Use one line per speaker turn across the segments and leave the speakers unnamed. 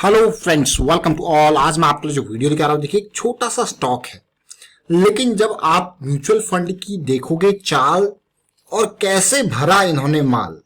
Hello friends, welcome to all. आज मैं आपके लिए जो वीडियो लेकर आ रहा हूं, देखिए एक छोटा सा स्टॉक है, लेकिन जब आप म्यूचुअल फंड की देखोगे चाल और कैसे भरा इन्होंने माल,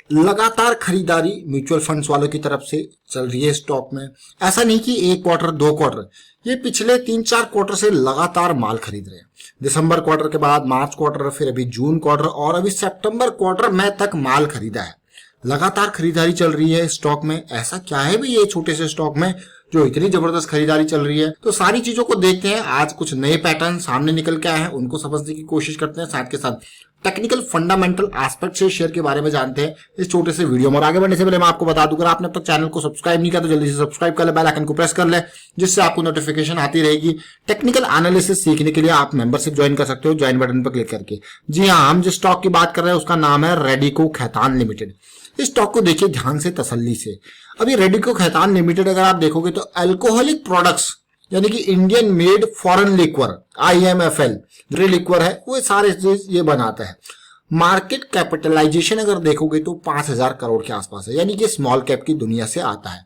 लगातार खरीदारी म्यूचुअल फंड्स वालों की तरफ से चल रही है स्टॉक में। ऐसा नहीं कि एक क्वार्टर दो क्वार्टर, ये पिछले 3-4 क्वार्टर से लगातार माल खरीद रहे हैं। दिसंबर क्वार्टर के बाद मार्च क्वार्टर, फिर अभी जून क्वार्टर और अभी सितंबर क्वार्टर में तक माल खरीदा है। लगातार खरीदारी चल रही है स्टॉक में। ऐसा क्या है भी ये छोटे से स्टॉक में जो इतनी जबरदस्त खरीदारी चल रही है? तो सारी चीजों को देखते हैं। आज कुछ नए पैटर्न सामने निकल के आए हैं, उनको समझने की कोशिश करते हैं, साथ के साथ टेक्निकल फंडामेंटल एस्पेक्ट से शेयर के बारे में जानते हैं इस छोटे से वीडियो में। और आगे बढ़ने से पहले मैं आपको बता दूं, अगर आपने अब तक चैनल को सब्सक्राइब नहीं किया तो जल्दी से सब्सक्राइब कर ले, बेल आइकन को प्रेस कर ले, जिससे आपको नोटिफिकेशन आती रहेगी। टेक्निकल एनालिसिस सीखने के लिए आप मेंबरशिप ज्वाइन कर सकते हो, ज्वाइन बटन पर क्लिक करके। जी हाँ, हम जिस स्टॉक की बात कर रहे हैं उसका नाम है रेडिको खैतान लिमिटेड। इस स्टॉक को देखिए ध्यान से, तसल्ली से। अभी रेडिको खैतान लिमिटेड अगर आप देखोगे तो अल्कोहलिक प्रोडक्ट्स यानी कि Indian made foreign liquor, IMFL जो लिक्वर है वो सारे चीज ये बनाता है। मार्केट कैपिटलाइजेशन अगर देखोगे तो 5000 करोड़ के आसपास है, यानी कि स्मॉल कैप की दुनिया से आता है।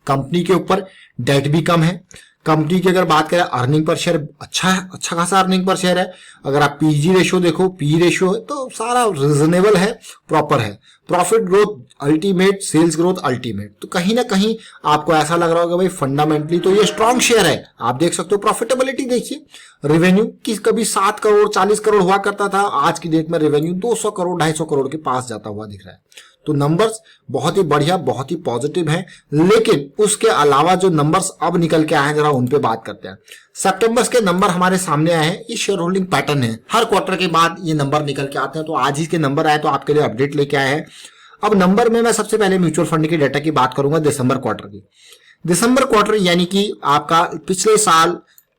कंपनी के ऊपर डेट भी कम है। कंपनी की अगर बात करें अर्निंग पर शेयर अच्छा है, अच्छा खासा अर्निंग पर शेयर है। अगर आप PG रेशियो देखो, P रेशियो है तो सारा रीजनेबल है, प्रॉपर है। Profit growth ultimate, sales growth ultimate. तो कहीं ना कहीं आपको ऐसा लग रहा होगा भाई फंडामेंटली तो ये स्ट्रॉन्ग शेयर है। आप देख सकते हो प्रॉफिटेबिलिटी देखिए, रेवेन्यू की कभी 7 करोड़ 40 करोड़ हुआ करता था, आज की डेट में रेवेन्यू 200 करोड़ 250 करोड़ के पास जाता हुआ दिख रहा है। तो नंबर्स बहुत ही बढ़िया, बहुत ही पॉजिटिव है। लेकिन उसके अलावा जो नंबर्स अब निकल के आए हैं, जरा उन पे बात करते हैं। सितंबर के नंबर हमारे सामने आए हैं। ये शेयर होल्डिंग पैटर्न है, हर क्वार्टर के बाद ये नंबर निकल के आते हैं। तो आज ही के नंबर आए तो आपके लिए अपडेट लेके आए हैं। अब नंबर में मैं सबसे पहले म्यूचुअल फंड के डेटा की बात करूंगा दिसंबर क्वार्टर की। दिसंबर क्वार्टर यानी कि आपका पिछले साल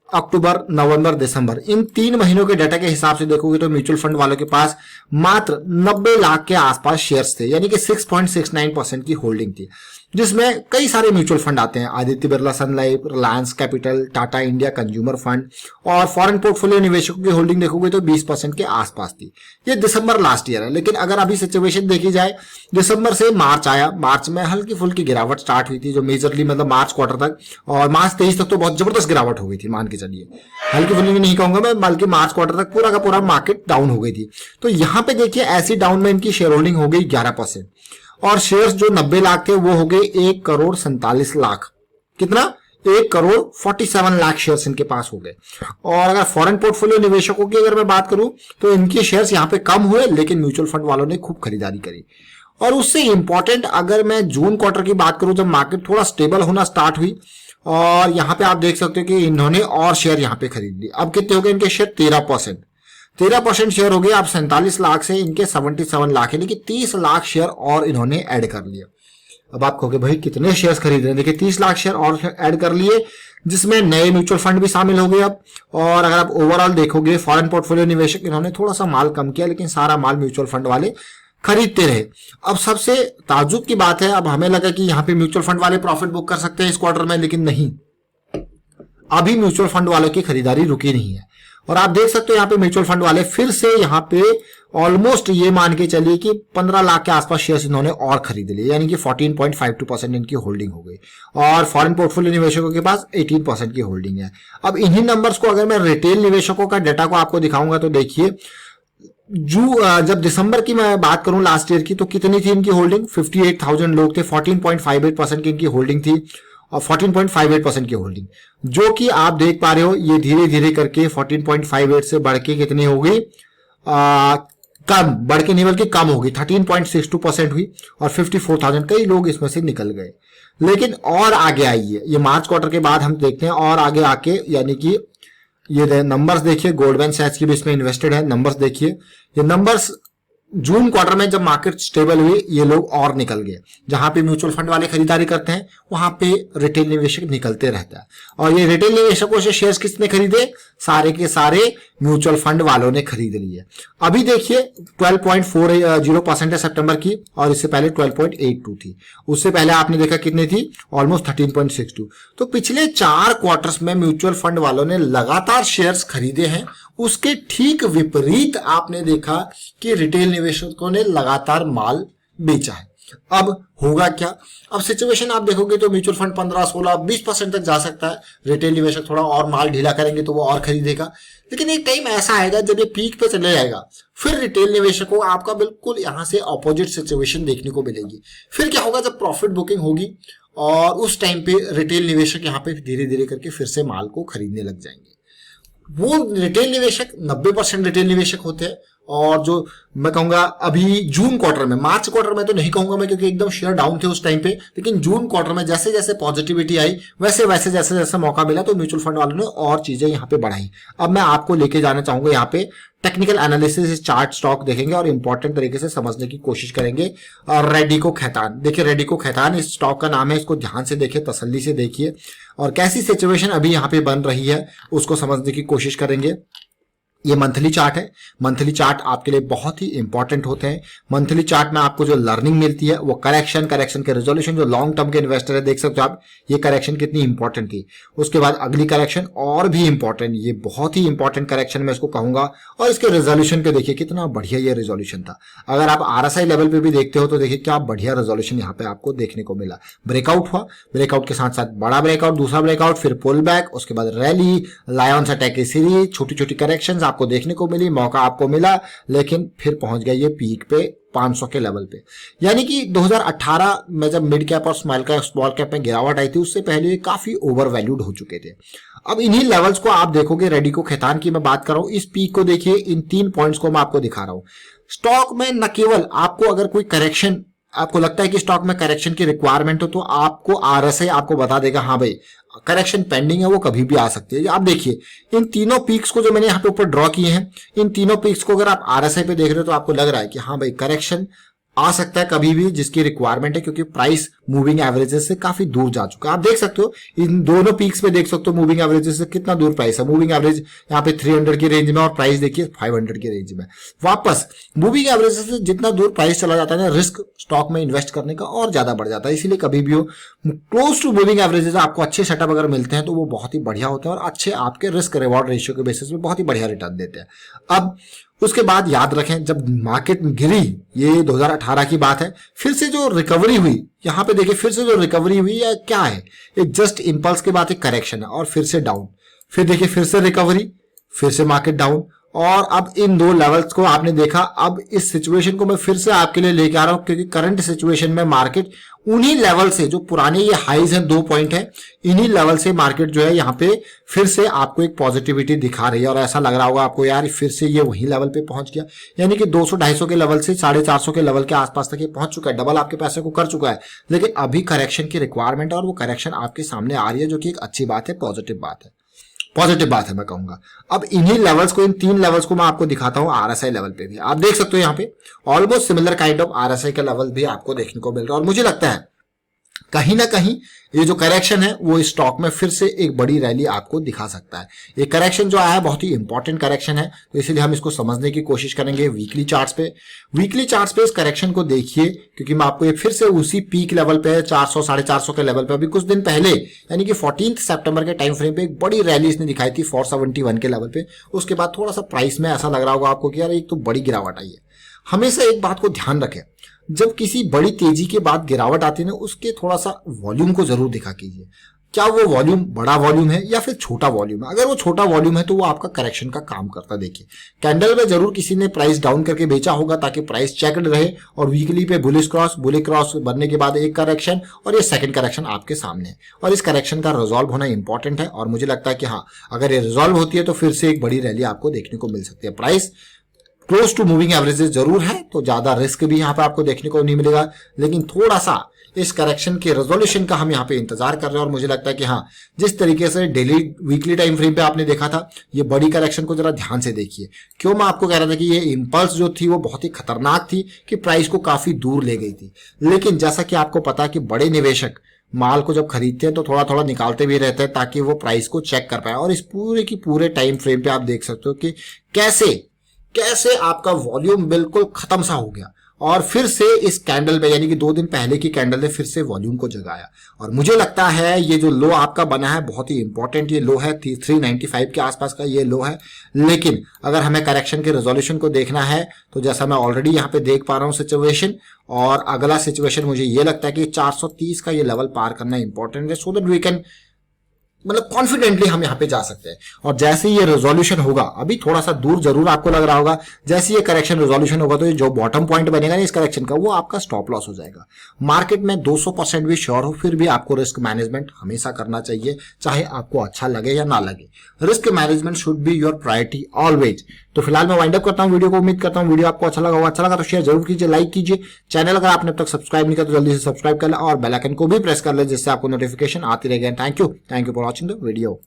अक्टूबर, नवंबर, दिसंबर, इन 3 महीनों के डाटा के हिसाब से देखोगे तो म्यूचुअल फंड वालों के पास मात्र 90 लाख के आसपास शेयर्स थे, यानी कि 6.69% की होल्डिंग थी, जिसमें कई सारे म्यूचुअल फंड आते हैं। Aditya Birla Sun Life, Reliance Capital, Tata India consumer fund और फॉरेन पोर्टफोलियो निवेशकों की होल्डिंग देखोगे तो 20% के आसपास थी। ये दिसंबर लास्ट ईयर है। लेकिन अगर अभी सिचुएशन देखी जाए, दिसंबर से मार्च आया, मार्च में हल्की फुल्की गिरावट स्टार्ट हुई थी, जो मेजरली मतलब मार्च क्वार्टर तक और मार्च 23 तक तो बहुत जबरदस्त गिरावट हो गई थी। मान के चलिए, हल्की फुल्की नहीं कहूंगा मैं, बल्कि मार्च क्वार्टर तक पूरा का पूरा मार्केट डाउन हो गई थी। तो यहां पे देखिए ऐसी डाउन में इनकी शेयर होल्डिंग हो गई 11%, और शेयर्स जो 90 लाख थे वो हो गए 1 करोड़ 47 लाख। कितना? 1 करोड़ 47 लाख शेयर्स इनके पास हो गए। और अगर फॉरेन पोर्टफोलियो निवेशकों की अगर मैं बात करूं तो इनके शेयर्स यहां पे कम हुए, लेकिन म्यूचुअल फंड वालों ने खूब खरीदारी करी। और उससे इंपॉर्टेंट अगर मैं जून क्वार्टर की बात करूं, जब मार्केट थोड़ा स्टेबल होना स्टार्ट हुई, और यहां पे आप देख सकते हो कि इन्होंने और शेयर यहां पे खरीद लिए। अब कितने हो गए इनके शेयर? 13% शेयर हो गए। अब 47 लाख से इनके 77 लाख, यानी कि 30 लाख शेयर और इन्होंने ऐड कर लिए। अब आप कहोगे भाई कितने शेयर्स खरीद रहे हैं? देखिए 30 लाख शेयर और ऐड कर लिए, जिसमें नए म्यूचुअल फंड भी शामिल हो गए अब। और अगर आप ओवरऑल देखोगे, फॉरेन पोर्टफोलियो निवेशक इन्होंने थोड़ा सा माल कम किया, लेकिन सारा माल म्यूचुअल फंड वाले खरीदते रहे। अब सबसे ताज्जुब की बात है, अब हमें लगा कि यहाँ पे म्यूचुअल फंड वाले प्रॉफिट बुक कर सकते हैं इस क्वार्टर में, लेकिन नहीं, अभी म्यूचुअल फंड वालों की खरीदारी रुकी नहीं है। और आप देख सकते हो यहाँ पे म्यूचुअल फंड वाले फिर से यहाँ पे ऑलमोस्ट ये मान के चलिए कि 15 लाख के आसपास शेयर्स इन्होंने और खरीद लिए, यानी कि 14.52% इनकी होल्डिंग हो गई। और फॉरेन पोर्टफोलियो निवेशकों के पास 18% की होल्डिंग है। अब इन्हीं नंबर्स को अगर मैं रिटेल निवेशकों का डाटा को आपको दिखाऊंगा तो देखिए, जब दिसंबर की मैं बात करूं लास्ट ईयर की, तो कितनी थी इनकी होल्डिंग? 58,000 लोग थे, 14.58% की इनकी होल्डिंग थी, और 14.58% की होल्डिंग, जो कि आप देख पा रहे हो ये धीरे धीरे करके 14.58 से बढ़ के कितनी हो गई? कम, बढ़ के नहीं बल्कि कम हो गई, 13.62% हुई, और 54,000 कई लोग इसमें से निकल गए। लेकिन और आगे आई है, ये मार्च क्वार्टर के बाद हम देखते हैं और आगे आके, यानी कि ये नंबर्स देखिए, गोल्डमैन सैच्स की भी इसमें इन्वेस्टेड है। नंबर्स देखिए, ये नंबर्स जून क्वार्टर में जब मार्केट स्टेबल हुई, ये लोग और निकल गए। जहां पे म्यूचुअल फंड वाले खरीदारी करते हैं वहां पे रिटेल निवेशक निकलते रहता है। और ये रिटेल निवेशकों से शेयर्स किसने खरीदे? सारे के सारे म्यूचुअल फंड वालों ने खरीद लिए। अभी देखिए 12.40% है सितंबर की, और इससे पहले 12.82 थी। उससे पहले आपने देखा कितनी थी? ऑलमोस्ट 13.62। तो पिछले 4 क्वार्टर्स में म्यूचुअल फंड वालों ने लगातार शेयर्स खरीदे हैं। उसके ठीक विपरीत आपने देखा कि रिटेल निवेशकों ने लगातार माल बेचा है। अब होगा क्या? अब सिचुएशन आप देखोगे तो म्यूचुअल फंड 15, 16, 20% तक जा सकता है। रिटेल निवेशक थोड़ा और माल ढीला करेंगे तो वो और खरीदेगा, लेकिन एक टाइम ऐसा आएगा जब ये पीक पे चले जाएगा, फिर रिटेल निवेशकों आपका बिल्कुल यहां से ऑपोजिट सिचुएशन देखने को मिलेगी। फिर क्या होगा? जब प्रॉफिट बुकिंग होगी और उस टाइम पे रिटेल निवेशक यहाँ पे धीरे धीरे करके फिर से माल को खरीदने लग जाएंगे। वो रिटेल निवेशक 90% रिटेल निवेशक होते हैं, और जो मैं कहूंगा अभी जून क्वार्टर में, मार्च क्वार्टर में तो नहीं कहूंगा मैं क्योंकि एकदम शेयर डाउन थे उस टाइम पे, लेकिन जून क्वार्टर में जैसे जैसे पॉजिटिविटी आई वैसे वैसे जैसे जैसे मौका मिला तो म्यूचुअल फंड वालों ने और चीजें यहाँ पे बढ़ाई। अब मैं आपको लेके जाना चाहूंगा यहाँ पे टेक्निकल एनालिसिस, चार्ट स्टॉक देखेंगे और इंपॉर्टेंट तरीके से समझने की कोशिश करेंगे। और रेडिको खैतान, देखिए रेडिको खैतान इस स्टॉक का नाम है, इसको ध्यान से देखिए, तसल्ली से देखिए और कैसी सिचुएशन अभी यहाँ पे बन रही है उसको समझने की कोशिश करेंगे। ये मंथली चार्ट है। मंथली चार्ट आपके लिए बहुत ही इंपॉर्टेंट होते हैं। मंथली चार्ट में आपको जो लर्निंग मिलती है वो करेक्शन के रेजोल्यूशन, जो लॉन्ग टर्म के इन्वेस्टर है देख सकते हो आप, ये करेक्शन कितनी इंपॉर्टेंट थी। उसके बाद अगली करेक्शन और भी इंपॉर्टेंट, ये बहुत ही इंपॉर्टेंट करेक्शन मैं इसको कहूंगा। और इसके रेजोल्यूशन पे देखिए कितना बढ़िया ये रेजोल्यूशन था। अगर आप आरएसआई लेवल पे भी देखते हो तो देखिए क्या बढ़िया रेजोल्यूशन यहाँ पे आपको देखने को मिला। ब्रेकआउट हुआ, ब्रेकआउट के साथ साथ बड़ा ब्रेकआउट, दूसरा ब्रेकआउट, फिर पुल बैक, उसके बाद रैली, लायंस अटैक की सीरीज, छोटी छोटी करेक्शंस आपको देखने को मिली, मौका आपको मिला, लेकिन फिर पहुंच गया ये पीक पे 500 के लेवल पे। यानी कि 2018 में जब मिड कैप और स्मॉल कैप में गिरावट आई थी उससे पहले ये काफी ओवर वैल्यूड हो चुके थे। अब इन्हीं लेवल्स को आप देखोगे, रेडिको खैतान की मैं बात कर रहा हूं, इस पीक को देखिए, इन 3 पॉइंट्स को मैं आपको दिखा रहा हूं। स्टॉक में न केवल आपको अगर कोई करेक्शन, आपको लगता है कि स्टॉक में करेक्शन की रिक्वायरमेंट हो तो आपको आरएसआई आपको बता देगा हाँ भाई करेक्शन पेंडिंग है, वो कभी भी आ सकती है। आप देखिए इन तीनों पीक्स को जो मैंने यहाँ पे ऊपर ड्रॉ किए हैं, इन तीनों पीक्स को अगर आप आरएसआई पे देख रहे हो तो आपको लग रहा है कि हाँ भाई करेक्शन आ सकता है कभी भी, जिसकी रिक्वायरमेंट है, क्योंकि प्राइस मूविंग एवरेजेस से काफी दूर जा चुका है। आप देख सकते हो इन दोनों पीक्स पे, देख सकते हो मूविंग एवरेजेस से कितना दूर प्राइस है। मूविंग एवरेज यहाँ पे 300 की रेंज में और प्राइस देखिए 500 की रेंज में। वापस मूविंग एवरेजेस से जितना दूर प्राइस चला जाता है ना, रिस्क स्टॉक में इन्वेस्ट करने का और ज्यादा बढ़ जाता है। इसीलिए कभी भी हो क्लोज टू मूविंग एवरेजेस आपको अच्छे सेटअप अगर मिलते हैं तो वो बहुत ही बढ़िया होते हैं और अच्छे आपके रिस्क रिवॉर्ड रेशियो के बेसिस पे बहुत ही बढ़िया रिटर्न देते हैं। अब उसके बाद याद रखें जब मार्केट गिरी, ये 2018 की बात है, फिर से जो रिकवरी हुई, यहां पे देखिए फिर से जो रिकवरी हुई है क्या है, एक जस्ट इंपल्स के बाद एक करेक्शन है और फिर से डाउन, फिर देखिए फिर से रिकवरी, फिर से मार्केट डाउन। और अब इन दो लेवल्स को आपने देखा। अब इस सिचुएशन को मैं फिर से आपके लिए लेके आ रहा हूं क्योंकि करंट सिचुएशन में मार्केट उन्हीं लेवल से, जो पुराने ये हाईज हैं 2 पॉइंट है, इन्हीं लेवल से मार्केट जो है यहाँ पे फिर से आपको एक पॉजिटिविटी दिखा रही है। और ऐसा लग रहा होगा आपको यार फिर से ये वही लेवल पे पहुंच गया, यानी कि 200-250 के लेवल से 450 के लेवल के आसपास तक ये पहुंच चुका है, डबल आपके पैसे को कर चुका है। लेकिन अभी करेक्शन की रिक्वायरमेंट है और वो करेक्शन आपके सामने आ रही है, जो कि एक अच्छी बात है, पॉजिटिव बात है मैं कहूंगा। अब इन्हीं लेवल्स को, इन 3 लेवल्स को मैं आपको दिखाता हूं आरएसआई लेवल पे भी। आप देख सकते हो यहाँ पे almost similar kind of RSI का लेवल भी आपको देखने को मिल रहा है। और मुझे लगता है कहीं ना कहीं ये जो करेक्शन है वो स्टॉक में फिर से एक बड़ी रैली आपको दिखा सकता है। ये करेक्शन जो आया है बहुत ही इंपॉर्टेंट करेक्शन है, तो इसलिए हम इसको समझने की कोशिश करेंगे वीकली चार्ट्स पे। इस करेक्शन को देखिए क्योंकि मैं आपको ये फिर से उसी पीक लेवल पे 400-450 के लेवल पे अभी कुछ दिन पहले यानी कि 14 सितंबर के टाइम फ्रेम पे एक बड़ी रैली इसने दिखाई थी 471 के लेवल पे। उसके बाद थोड़ा सा प्राइस में ऐसा लग रहा होगा आपको कि यार एक तो बड़ी गिरावट आई है। हमेशा एक बात को ध्यान रखें, जब किसी बड़ी तेजी के बाद गिरावट आती है ना, उसके थोड़ा सा वॉल्यूम को जरूर दिखा कीजिए। क्या वो वॉल्यूम बड़ा वॉल्यूम है या फिर छोटा वॉल्यूम है? अगर वो छोटा वॉल्यूम है तो वो आपका करेक्शन का काम करता है। देखिए कैंडल में जरूर किसी ने प्राइस डाउन करके बेचा होगा ताकि प्राइस चेकड रहे, और वीकली पे बुलिश क्रॉस बनने के बाद एक करेक्शन और ये सेकंड करेक्शन आपके सामने है। और इस करेक्शन का रिजॉल्व होना इंपॉर्टेंट है और मुझे लगता है कि हाँ, अगर ये रिजॉल्व होती है तो फिर से एक बड़ी रैली आपको देखने को मिल सकती है। Price close to moving averages जरूर है तो ज्यादा रिस्क भी यहाँ पे आपको देखने को नहीं मिलेगा, लेकिन थोड़ा सा इस करेक्शन के रेजोल्यूशन का हम यहाँ पे इंतजार कर रहे हैं। और मुझे लगता है कि हाँ, जिस तरीके से डेली वीकली टाइम फ्रेम पे आपने देखा था, ये बड़ी करेक्शन को जरा ध्यान से देखिए। क्यों मैं आपको कह रहा था कि ये इंपल्स जो थी वो बहुत ही खतरनाक थी कि प्राइस को काफी दूर ले गई थी। लेकिन जैसा कि आपको पता है कि बड़े निवेशक माल को जब खरीदते हैं तो थोड़ा थोड़ा निकालते भी रहते हैं ताकि वो प्राइस को चेक कर पाए। और इस पूरे की पूरे टाइम फ्रेम पे आप देख सकते हो कि कैसे आपका वॉल्यूम बिल्कुल खत्म सा हो गया। और फिर से इस कैंडल में यानी कि 2 दिन पहले की कैंडल ने फिर से वॉल्यूम को जगाया और मुझे लगता है ये जो लो आपका बना है बहुत ही इंपॉर्टेंट ये लो है, 395 के आसपास का ये लो है। लेकिन अगर हमें करेक्शन के रेजोल्यूशन को देखना है तो जैसा मैं ऑलरेडी यहाँ पे देख पा रहा हूँ सिचुएशन, और अगला सिचुएशन मुझे ये लगता है कि 430 का ये लेवल पार करना इंपॉर्टेंट है, सो दैट वी कैन मतलब कॉन्फिडेंटली हम यहाँ पे जा सकते हैं। और जैसे ये रेजोल्यूशन होगा, अभी थोड़ा सा दूर जरूर आपको लग रहा होगा, जैसे ये करेक्शन रेजोल्यूशन होगा तो ये जो बॉटम पॉइंट बनेगा ना इस करेक्शन का वो आपका स्टॉप लॉस हो जाएगा। मार्केट में 200% भी श्योर हो फिर भी आपको रिस्क मैनेजमेंट हमेशा करना चाहिए, चाहे आपको अच्छा लगे या ना लगे। Risk management should be your priority always. तो फिलहाल मैं वाइंड अप करता हूं वीडियो को। उम्मीद करता हूं वीडियो आपको अच्छा लगा होगा। अच्छा लगा तो शेयर जरूर कीजिए, लाइक कीजिए। चैनल अगर आपने अब तक सब्सक्राइब नहीं किया तो जल्दी से सब्सक्राइब कर ले और बेल आइकन को भी प्रेस कर ले जिससे आपको नोटिफिकेशन आती रहेगी। Thank you for watching the video.